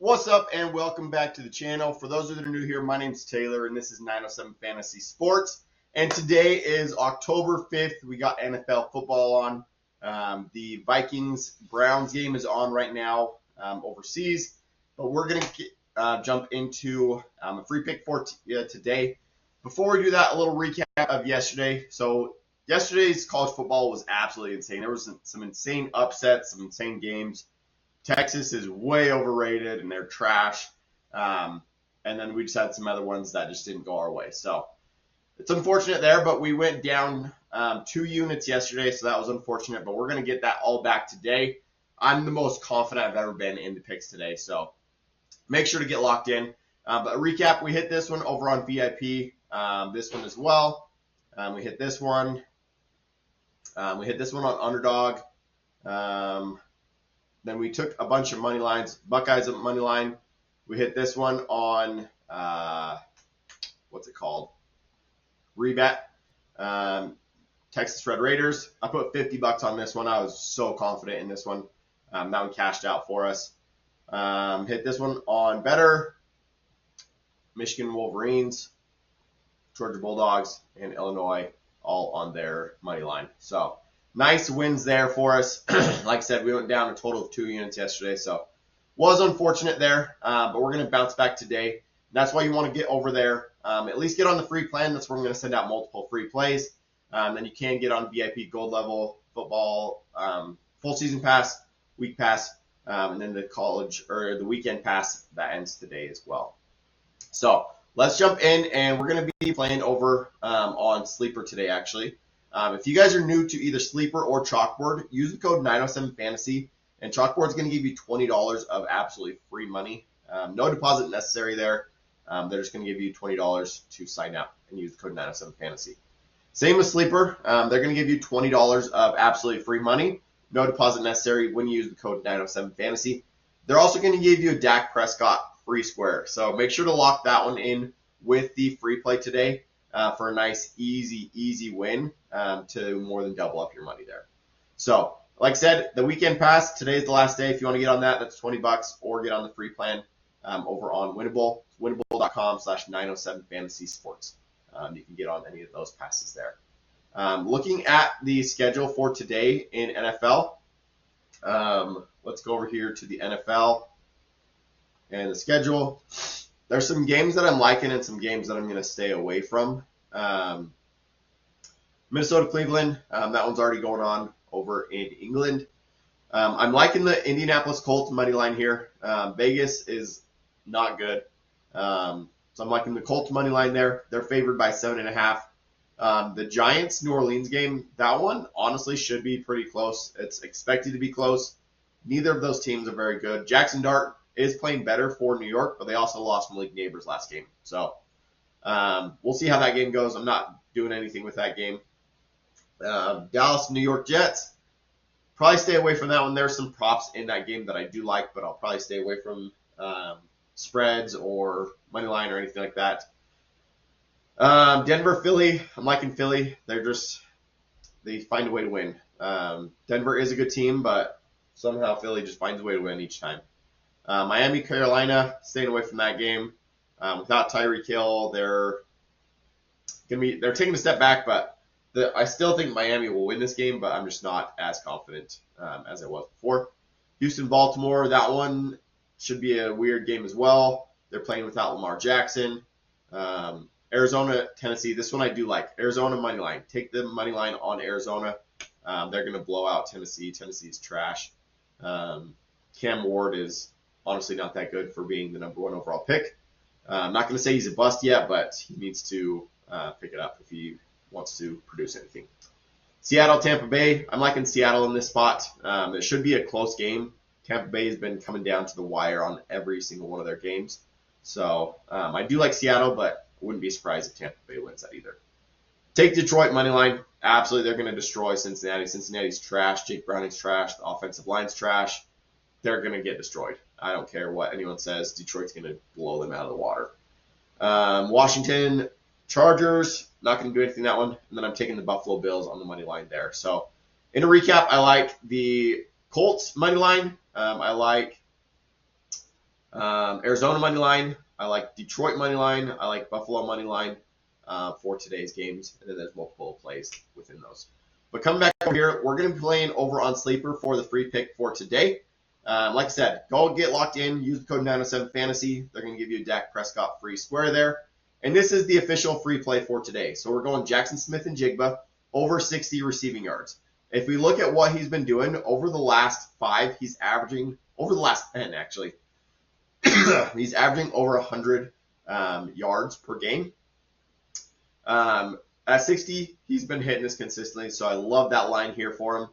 What's up and welcome back to the channel. For those that are new here, my name's Taylor and this is 907 Fantasy Sports. And today is October 5th. We got NFL football on. The Vikings-Browns game is on right now overseas. But we're going to jump into a free pick for today. Before we do that, a little recap of yesterday. So yesterday's college football was absolutely insane. There was some insane upsets, some insane games. Texas is way overrated and they're trash. And then we just had some other ones that just didn't go our way. So it's unfortunate there, but we went down 2 units yesterday, so that was unfortunate. But we're going to get that all back today. I'm the most confident I've ever been in the picks today, so make sure to get locked in. But a recap, we hit this one over on VIP, this one as well. We hit this one. We hit this one on Underdog. Then we took a bunch of money lines. Buckeyes at money line. We hit this one on, what's it called? Rebet. Texas Red Raiders. I put $50 on this one. I was so confident in this one. That one cashed out for us. Hit this one on BETR. Michigan Wolverines, Georgia Bulldogs, and Illinois all on their money line. So nice wins there for us. Like I said, we went down a total of 2 units yesterday, so was unfortunate there, but we're going to bounce back today. That's why you want to get over there. At least get on the free plan. That's where I'm going to send out multiple free plays. Then you can get on VIP gold level football, full season pass, week pass, and then the college or the weekend pass that ends today as well. So let's jump in, and we're going to be playing over on Sleeper today, actually. If you guys are new to either Sleeper or Chalkboard, use the code 907Fantasy, and Chalkboard's going to give you $20 of absolutely free money. No deposit necessary there. They're just going to give you $20 to sign up and use the code 907Fantasy. Same with Sleeper. They're going to give you $20 of absolutely free money. No deposit necessary when you use the code 907Fantasy. They're also going to give you a Dak Prescott free square. So make sure to lock that one in with the free play today. For a nice, easy win to more than double up your money there. So, like I said, the weekend pass, today's the last day. If you want to get on that, that's $20, or get on the free plan over on Winible. It's Winible.com/907fantasysports. You can get on any of those passes there. Looking at the schedule for today in NFL, let's go over here to the NFL and the schedule. There's some games that I'm liking and some games that I'm going to stay away from. Minnesota-Cleveland, that one's already going on over in England. I'm liking the Indianapolis Colts money line here. Vegas is not good. So I'm liking the Colts money line there. They're favored by 7.5. The Giants-New Orleans game, that one honestly should be pretty close. It's expected to be close. Neither of those teams are very good. Jackson Dart is playing better for New York, but they also lost Malik Neighbors last game. So we'll see how that game goes. I'm not doing anything with that game. Dallas, New York Jets. Probably stay away from that one. There's some props in that game that I do like, but I'll probably stay away from spreads or money line or anything like that. Denver, Philly. I'm liking Philly. They find a way to win. Denver is a good team, but somehow Philly just finds a way to win each time. Miami, Carolina, staying away from that game. Without Tyreek Hill, they're taking a step back, but I still think Miami will win this game, but I'm just not as confident as I was before. Houston, Baltimore, that one should be a weird game as well. They're playing without Lamar Jackson. Arizona, Tennessee, this one I do like. Arizona money line. Take the money line on Arizona. They're going to blow out Tennessee. Tennessee's trash. Cam Ward is honestly not that good for being the number 1 overall pick. I'm not going to say he's a bust yet, but he needs to pick it up if he wants to produce anything. Seattle, Tampa Bay. I'm liking Seattle in this spot. It should be a close game. Tampa Bay has been coming down to the wire on every single one of their games. So I do like Seattle, but I wouldn't be surprised if Tampa Bay wins that either. Take Detroit money line. Absolutely, they're going to destroy Cincinnati. Cincinnati's trash. Jake Browning's trash. The offensive line's trash. They're going to get destroyed. I don't care what anyone says. Detroit's going to blow them out of the water. Washington Chargers, not going to do anything that one. And then I'm taking the Buffalo Bills on the money line there. So in a recap, I like the Colts money line. I like Arizona money line. I like Detroit money line. I like Buffalo money line for today's games, and then there's multiple plays within those. But coming back over here, we're going to be playing over on Sleeper for the free pick for today. Like I said, go get locked in. Use the code 907fantasy. They're going to give you a Dak Prescott free square there. And this is the official free play for today. So we're going Jackson Smith and Jigba over 60 receiving yards. If we look at what he's been doing over the last 5, he's averaging, over the last 10 actually, he's averaging over 100 yards per game. At 60, he's been hitting this consistently, so I love that line here for him.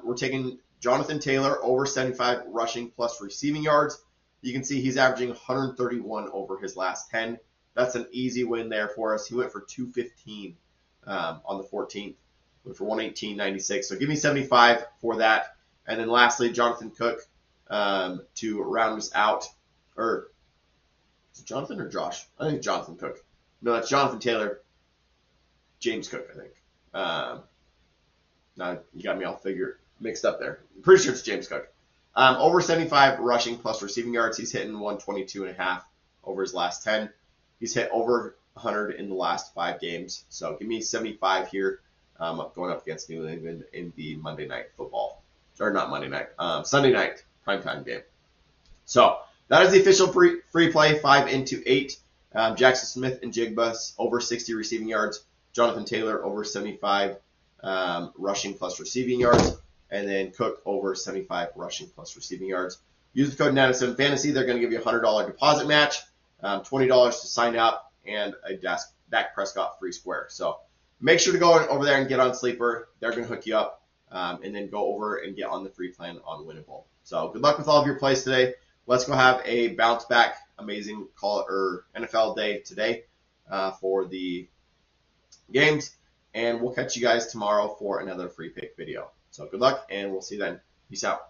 We're taking Jonathan Taylor over 75 rushing plus receiving yards. You can see he's averaging 131 over his last 10. That's an easy win there for us. He went for 215 on the 14th, went for 118.96. So give me 75 for that. And then lastly, Jonathan Cook to round us out. Or is it Jonathan or Josh? I think Jonathan Cook. No, that's Jonathan Taylor. James Cook, I think. Now you got me all mixed up there. I'm pretty sure it's James Cook. Over 75 rushing plus receiving yards. He's hitting 122.5 over his last 10. He's hit over 100 in the last 5 games. So give me 75 here. Going up against New England in the Monday night football. Or not Monday night. Sunday night primetime game. So that is the official free play, 5 into 8. Jackson Smith and Jigba over 60 receiving yards. Jonathan Taylor over 75 rushing plus receiving yards. And then Cook over 75 rushing plus receiving yards. Use the code 907fantasy. They're going to give you a $100 deposit match, $20 to sign up, and a Dak Prescott free square. So make sure to go over there and get on Sleeper. They're going to hook you up, and then go over and get on the free plan on Winible. So good luck with all of your plays today. Let's go have a bounce back, amazing NFL day today for the games, and we'll catch you guys tomorrow for another free pick video. So good luck, and we'll see you then. Peace out.